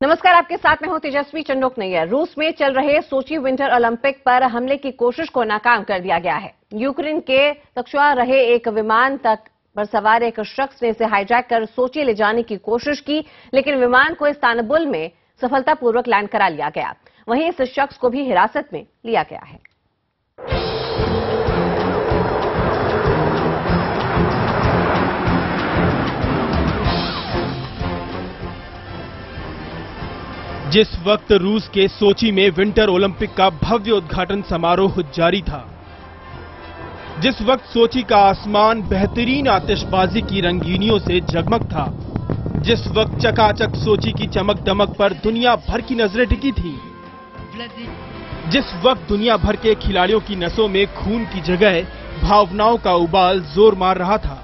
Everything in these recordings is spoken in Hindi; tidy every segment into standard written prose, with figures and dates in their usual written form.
नमस्कार, आपके साथ में हूं तेजस्वी चंडोक नैयर। रूस में चल रहे सोची विंटर ओलंपिक पर हमले की कोशिश को नाकाम कर दिया गया है। यूक्रेन के कक्षा रहे एक विमान तक पर सवार एक शख्स ने इसे हाईजैक कर सोची ले जाने की कोशिश की, लेकिन विमान को इस्तांबुल में सफलतापूर्वक लैंड करा लिया गया। वहीं इस शख्स को भी हिरासत में लिया गया है। जिस वक्त रूस के सोची में विंटर ओलंपिक का भव्य उद्घाटन समारोह जारी था, जिस वक्त सोची का आसमान बेहतरीन आतिशबाजी की रंगीनियों से जगमग था, जिस वक्त चकाचक सोची की चमक दमक पर दुनिया भर की नजरें टिकी थी, जिस वक्त दुनिया भर के खिलाड़ियों की नसों में खून की जगह भावनाओं का उबाल जोर मार रहा था,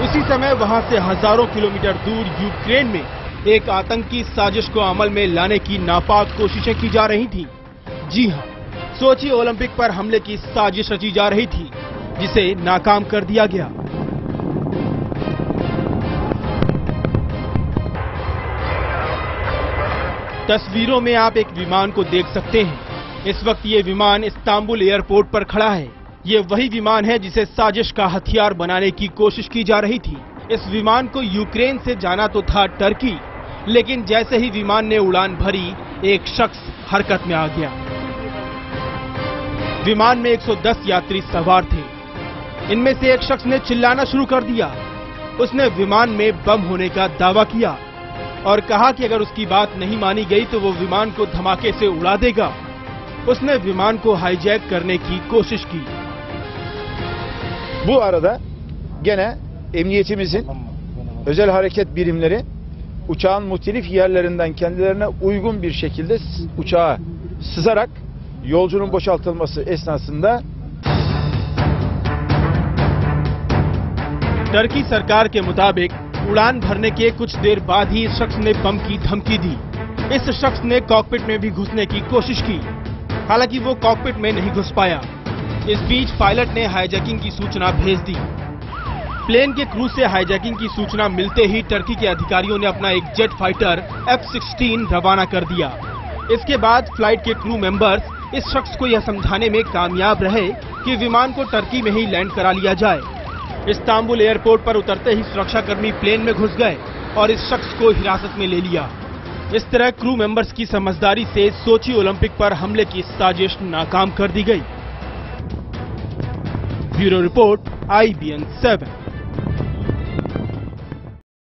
उसी समय वहां से हजारों किलोमीटर दूर यूक्रेन में एक आतंकी साजिश को अमल में लाने की नापाक कोशिशें की जा रही थी। जी हां, सोची ओलंपिक पर हमले की साजिश रची जा रही थी, जिसे नाकाम कर दिया गया। तस्वीरों में आप एक विमान को देख सकते हैं। इस वक्त ये विमान इस्तांबुल एयरपोर्ट पर खड़ा है। ये वही विमान है जिसे साजिश का हथियार बनाने की कोशिश की जा रही थी। इस विमान को यूक्रेन से जाना तो था टर्की, लेकिन जैसे ही विमान ने उड़ान भरी, एक शख्स हरकत में आ गया। विमान में 110 यात्री सवार थे। इनमें से एक शख्स ने चिल्लाना शुरू कर दिया। उसने विमान में बम होने का दावा किया और कहा कि अगर उसकी बात नहीं मानी गई तो वो विमान को धमाके से उड़ा देगा। उसने विमान को हाईजैक करने की कोशिश की। Bu arada gene emniyetimizin özel hareket birimleri uçağın muhtelif yerlerinden kendilerine uygun bir şekilde uçağa sızarak yolcunun boşaltılması esnasında Turkey सरकार के मुताबिक उड़ान भरने के कुछ देर बाद ही इस शख्स ने बम की धमकी दी। इस शख्स ने कॉकपिट में भी घुसने की कोशिश की, हालांकि वो कॉकपिट में नहीं घुस पाया। इस बीच पायलट ने हाईजैकिंग की सूचना भेज दी। प्लेन के क्रू से हाईजैकिंग की सूचना मिलते ही टर्की के अधिकारियों ने अपना एक जेट फाइटर F-16 रवाना कर दिया। इसके बाद फ्लाइट के क्रू मेंबर्स इस शख्स को यह समझाने में कामयाब रहे कि विमान को टर्की में ही लैंड करा लिया जाए। इस्तांबुल एयरपोर्ट पर उतरते ही सुरक्षाकर्मी प्लेन में घुस गए और इस शख्स को हिरासत में ले लिया। इस तरह क्रू मेंबर्स की समझदारी से सोची ओलंपिक पर हमले की साजिश नाकाम कर दी गई। Bureau report, IBN 7।